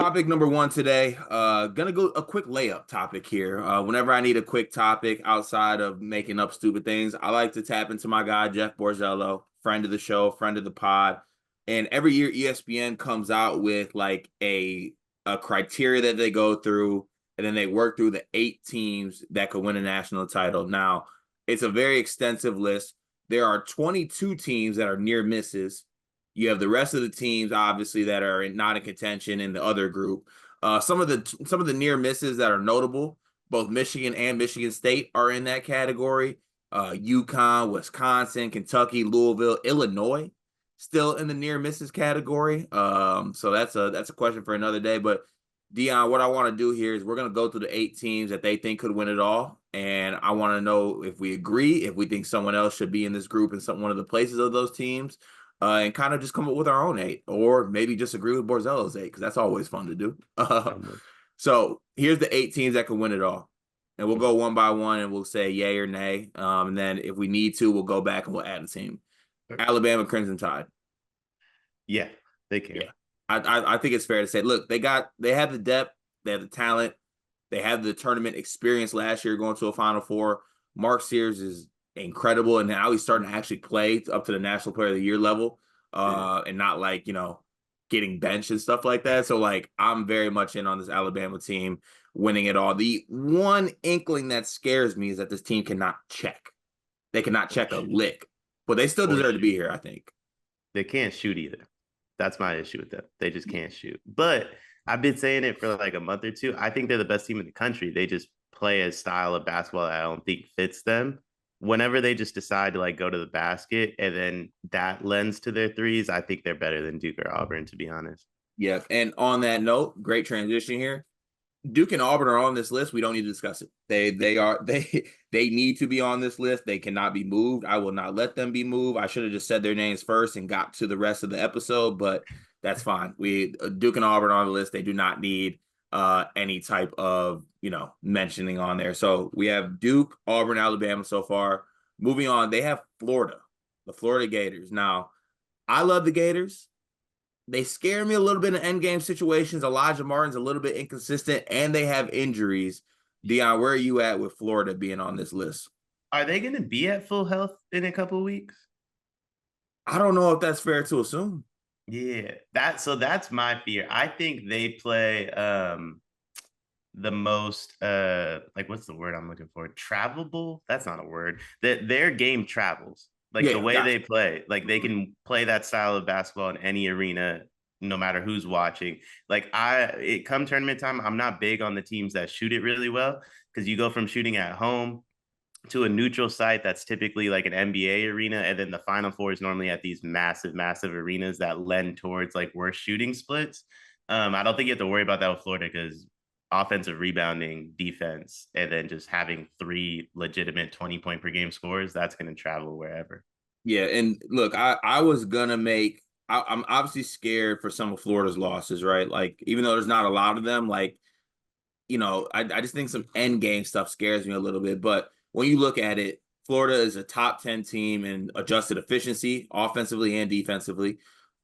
topic number one today. Gonna go a quick layup topic here. Whenever I need a quick topic outside of making up stupid things, I like to tap into my guy Jeff Borzello, friend of the show, friend of the pod. And every year ESPN comes out with like a criteria that they go through, and then they work through the 8 teams that could win a national title. Now, it's a very extensive list. There are 22 teams that are near misses. You have the rest of the teams, obviously, that are not in contention in the other group. Some of the near misses that are notable, both Michigan and Michigan State are in that category. UConn, Wisconsin, Kentucky, Louisville, Illinois, still in the near misses category. So that's a question for another day. But Dion, what I want to do here is we're going to go through the 8 teams that they think could win it all, and I want to know if we agree, if we think someone else should be in this group in one of the places of those teams, and kind of just come up with our own 8, or maybe just agree with Borzello's 8, because that's always fun to do. So here's the 8 teams that could win it all, and we'll go one by one, and we'll say yay or nay. And then if we need to, we'll go back and we'll add a team. Alabama Crimson Tide. Yeah, they can. Yeah, I think it's fair to say, look, they have the depth, they have the talent, they have the tournament experience last year going to a Final Four. Mark Sears is incredible, and now he's starting to actually play up to the National Player of the Year level, and not like, getting benched and stuff like that. So like, I'm very much in on this Alabama team winning it all. The one inkling that scares me is that this team cannot check. They cannot check a lick, but they still deserve to be here, I think. They can't shoot either. That's my issue with them. They just can't shoot. But I've been saying it for like a month or two. I think they're the best team in the country. They just play a style of basketball that I don't think fits them. Whenever they just decide to like go to the basket and then that lends to their threes, I think they're better than Duke or Auburn, to be honest. Yeah. And on that note, great transition here. Duke and Auburn are on this list. We don't need to discuss it. They need to be on this list. They cannot be moved. I will not let them be moved. I should have just said their names first and got to the rest of the episode, but that's fine. Duke and Auburn on the list. They do not need any type of mentioning on there. So we have Duke, Auburn, Alabama so far. Moving on, they have Florida, the Florida Gators. Now, I love the Gators. They scare me a little bit in end game situations. Elijah Martin's a little bit inconsistent, and they have injuries. Dion, where are you at with Florida being on this list? Are they going to be at full health in a couple of weeks? I don't know if that's fair to assume. Yeah, that's my fear. I think they play the most like, what's the word I'm looking for? Travelable? That's not a word. That their game travels. Like the way they play, like they can play that style of basketball in any arena, no matter who's watching. Like come tournament time, I'm not big on the teams that shoot it really well, because you go from shooting at home to a neutral site that's typically like an NBA arena, and then the Final Four is normally at these massive, massive arenas that lend towards like worse shooting splits. I don't think you have to worry about that with Florida, because offensive rebounding, defense, and then just having 3 legitimate 20-point per game scores, that's going to travel wherever. Yeah, and look, I'm obviously scared for some of Florida's losses, right? Like, even though there's not a lot of them, like, I just think some end game stuff scares me a little bit. But when you look at it, Florida is a top 10 team in adjusted efficiency, offensively and defensively.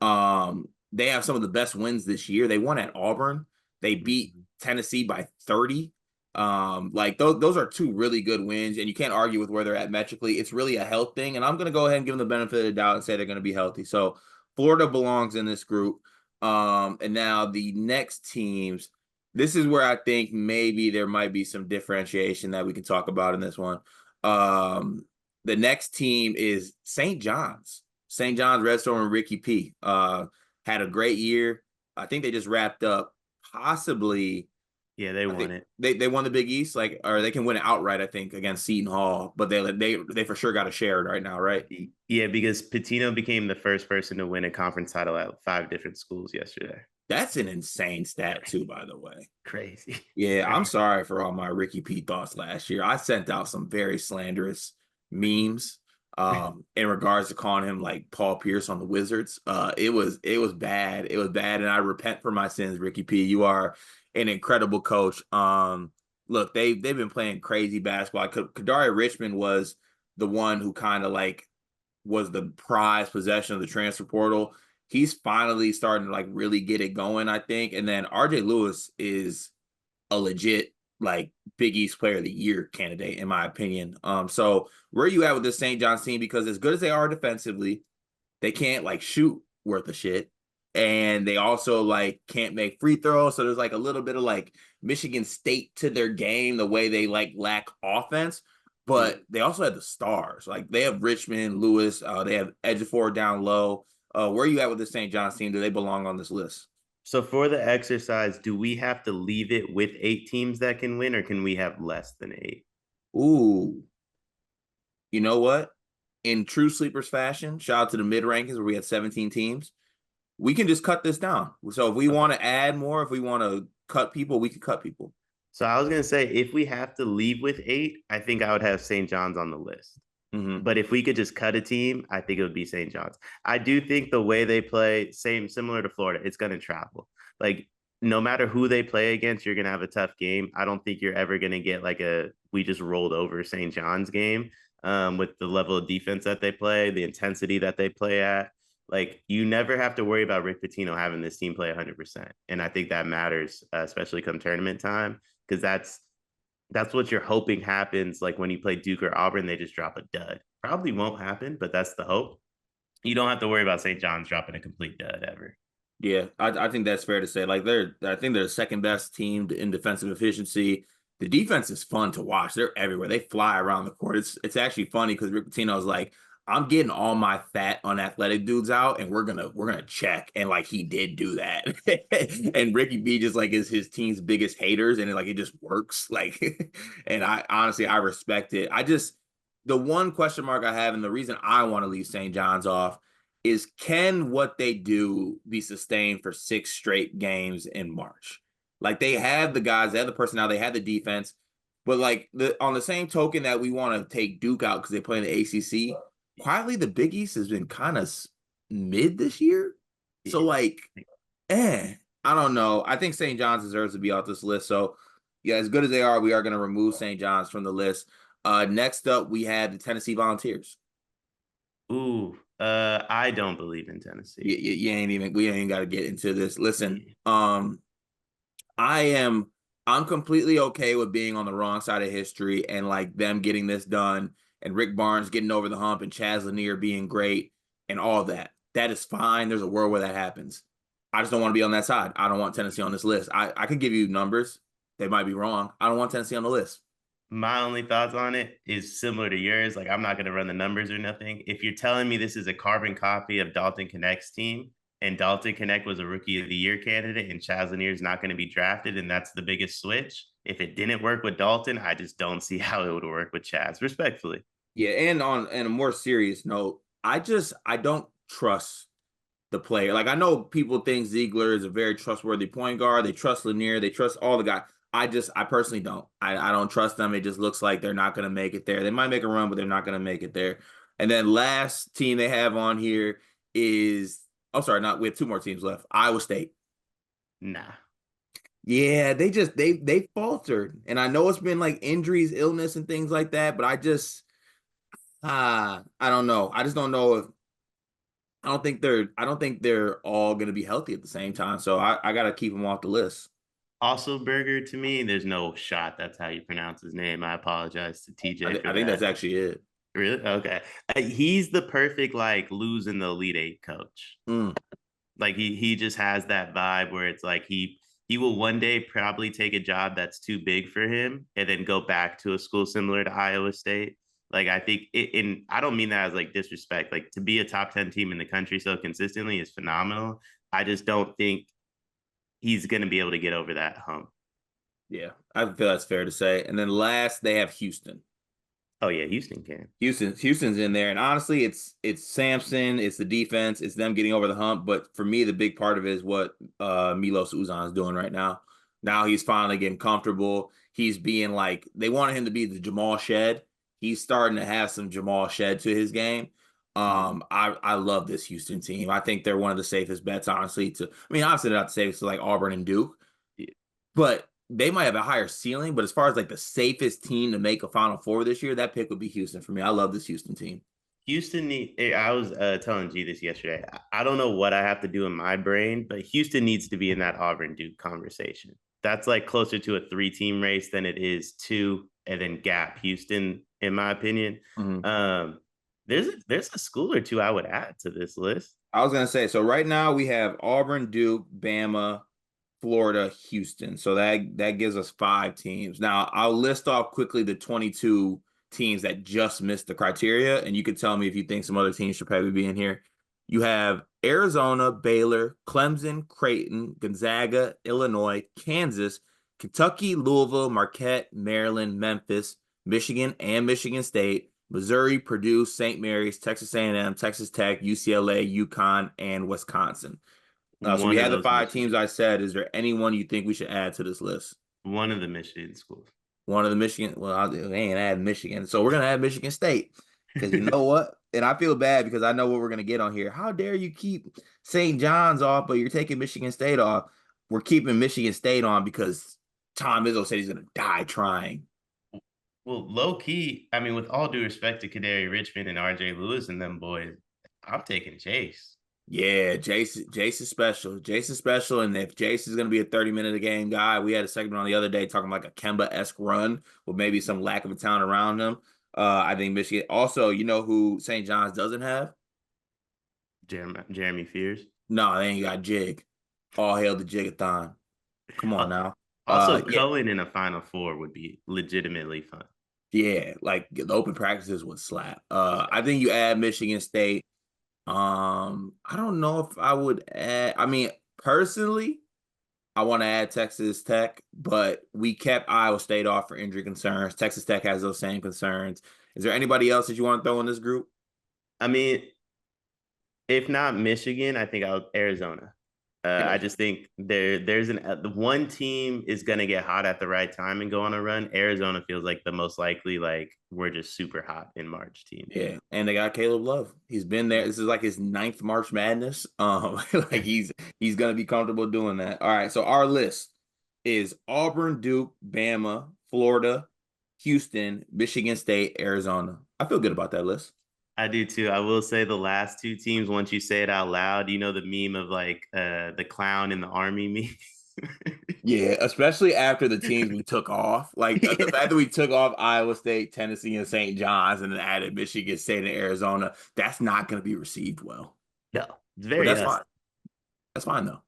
They have some of the best wins this year. They won at Auburn. They beat Tennessee by 30. Like those are 2 really good wins, and you can't argue with where they're at metrically. It's really a health thing, and I'm going to go ahead and give them the benefit of the doubt and say they're going to be healthy. So Florida belongs in this group. And now the next teams, this is where I think maybe there might be some differentiation that we can talk about in this one. The next team is St. John's. St. John's, Red Storm, and Ricky P. Had a great year. I think they just wrapped up possibly. Yeah, they won it. They won the Big East, or they can win it outright, I think, against Seton Hall. But they for sure got a share right now, right? Yeah, because Pitino became the first person to win a conference title at 5 different schools yesterday. That's an insane stat too, by the way. Crazy. Yeah, I'm sorry for all my Ricky P thoughts last year. I sent out some very slanderous memes in regards to calling him like Paul Pierce on the Wizards. It was bad. It was bad, and I repent for my sins, Ricky P. You are an incredible coach. Look, they've been playing crazy basketball. Kadari Richmond was the one who kind of like was the prized possession of the transfer portal. he's finally starting to like really get it going, I think. And then RJ Lewis is a legit like Big East Player of the Year candidate, in my opinion. So where are you at with this St. John's team? Because as good as they are defensively, they can't like shoot worth a shit. And they also like can't make free throws. So there's like a little bit of like Michigan State to their game, the way they like lack offense. But they also have the stars. Like they have Richmond, Lewis, they have Edgefor down low. Where are you at with the St. John's team? Do they belong on this list? So for the exercise, do we have to leave it with 8 teams that can win, or can we have less than 8? Ooh, you know what? In true sleepers fashion, shout out to the mid rankings where we had 17 teams. We can just cut this down. So if we Okay. want to add more, if we want to cut people, we can cut people. So I was gonna say if we have to leave with 8, I think I would have St. John's on the list. Mm-hmm. But if we could just cut a team, I think it would be St. John's. I do think the way they play, similar to Florida, it's going to travel. Like no matter who they play against, you're going to have a tough game. I don't think you're ever going to get like a we just rolled over St. John's game with the level of defense that they play, the intensity that they play at. Like you never have to worry about Rick Pitino having this team play 100%, and I think that matters, especially come tournament time, because that's what you're hoping happens. Like when you play Duke or Auburn, they just drop a dud. Probably won't happen, but that's the hope. You don't have to worry about St. John's dropping a complete dud ever. Yeah, I think that's fair to say. Like I think they're the second best team in defensive efficiency. The defense is fun to watch. They're everywhere. They fly around the court. It's actually funny because Rick Pitino is like, I'm getting all my fat, unathletic dudes out, and we're gonna check. And like he did do that. And Ricky B just like is his team's biggest haters, and it just works. Like, and I honestly I respect it. I just the one question mark I have, and the reason I want to leave St. John's off is can what they do be sustained for 6 straight games in March? Like they have the guys, they have the personnel, they have the defense, but like on the same token that we want to take Duke out because they play in the ACC, quietly the Big East has been kind of mid this year. So Yeah. like, I don't know. I think St. John's deserves to be off this list. So yeah, as good as they are, we are going to remove St. John's from the list. Next up, we have the Tennessee Volunteers. Ooh, I don't believe in Tennessee. You ain't even we ain't got to get into this. Listen, I am I'm completely okay with being on the wrong side of history and like them getting this done and Rick Barnes getting over the hump and Chaz Lanier being great and all that. That is fine. There's a world where that happens. I just don't want to be on that side. I don't want Tennessee on this list. I could give you numbers. They might be wrong. I don't want Tennessee on the list. My only thoughts on it is similar to yours. Like I'm not going to run the numbers or nothing. If you're telling me this is a carbon copy of Dalton Connect's team, and Dalton Connect was a rookie of the year candidate, and Chaz Lanier is not going to be drafted, and that's the biggest switch. If it didn't work with Dalton, I just don't see how it would work with Chaz, respectfully. Yeah, and on a more serious note, I don't trust the player. Like I know people think Ziegler is a very trustworthy point guard. They trust Lanier. They trust all the guys. I personally don't. I don't trust them. It just looks like they're not going to make it there. They might make a run, but they're not going to make it there. And then last team they have on here is oh sorry, not we have 2 more teams left. Iowa State. Nah. Yeah, they faltered. And I know it's been like injuries, illness, and things like that, but I don't know. I just don't know if I don't think they're all gonna be healthy at the same time. So I gotta keep them off the list. Also, Burger to me, there's no shot. That's how you pronounce his name. I apologize to TJ for I think that's that. actually it. Really? Okay. He's the perfect like losing the Elite Eight coach. Mm. Like he just has that vibe where it's like he will one day probably take a job that's too big for him and then go back to a school similar to Iowa State. Like I think and I don't mean that as like disrespect. Like to be a top 10 team in the country so consistently is phenomenal. I just don't think he's going to be able to get over that hump. Yeah, I feel that's fair to say. And then last they have Houston. Oh yeah, Houston can. Houston's in there, and honestly, it's Sampson, it's the defense, it's them getting over the hump. But for me, the big part of it is what Milos Uzan is doing right now. Now he's finally getting comfortable. He's being like they wanted him to be the Jamal Shed. He's starting to have some Jamal Shed to his game. I love this Houston team. I think they're one of the safest bets, honestly. I mean, obviously they're not the safest to like Auburn and Duke, but they might have a higher ceiling, but as far as like the safest team to make a Final Four this year, that pick would be Houston for me. I love this Houston team. Houston I was telling G this yesterday. I don't know what I have to do in my brain, but Houston needs to be in that Auburn Duke conversation. That's like closer to a 3-team race than it is two, and then gap Houston, in my opinion. Mhm. Um, there's a school or two I would add to this list. I was gonna say, so right now we have Auburn, Duke, Bama, Florida, Houston. So that gives us 5 teams. Now I'll list off quickly the 22 teams that just missed the criteria, and you can tell me if you think some other teams should probably be in here. You have Arizona, Baylor, Clemson, Creighton, Gonzaga, Illinois, Kansas, Kentucky, Louisville, Marquette, Maryland, Memphis, Michigan, and Michigan State, Missouri, Purdue, St. Mary's, Texas A&M, Texas Tech, UCLA, UConn, and Wisconsin. So we One of had the those 5 teams Michigan, I said. Is there anyone you think we should add to this list? one of the Michigan schools. One of the Michigan. Well, they ain't add Michigan, so we're gonna add Michigan State because you know what? And I feel bad because I know what we're gonna get on here. How dare you keep St. John's off, but you're taking Michigan State off? We're keeping Michigan State on because Tom Izzo said he's gonna die trying. Well, low key, I mean, with all due respect to Kadari Richmond and RJ Lewis and them boys, I'm taking Chase. Yeah, Jace is special. Jace is special, and if Jace is going to be a 30-minute a game guy, we had a segment on the other day talking like a Kemba-esque run with maybe some lack of a talent around him. I think Michigan. Also, you know who St. John's doesn't have? Jeremy Fears. No, they ain't got Jig. All hail the Jigathon. Come on Uh, now. Also, Yeah, Cohen in a Final Four would be legitimately fun. yeah. Like the open practices would slap. I think you add Michigan State. I don't know if I would add. I mean, personally. I want to add Texas Tech, but we kept Iowa State off for injury concerns. Texas Tech has those same concerns. Is there anybody else that you want to throw in this group? I mean, if not Michigan, I think I'll Arizona. I Arizona. just think there's the one team is gonna get hot at the right time and go on a run. Arizona feels like the most likely, like we're just super hot in March team. Yeah, and they got Caleb Love. He's been there. This is like his ninth March Madness. Like he's gonna be comfortable doing that. All right, so our list is Auburn, Duke, Bama, Florida, Houston, Michigan State, Arizona. I feel good about that list. I do too. I will say the last two teams, once you say it out loud, you know the meme of like the clown in the army meme. Yeah, especially after the teams we took off. Like the Yeah. fact that we took off Iowa State, Tennessee, and St. John's and then added Michigan State and Arizona, that's not going to be received well. No, it's But very that's us. fine. That's fine though.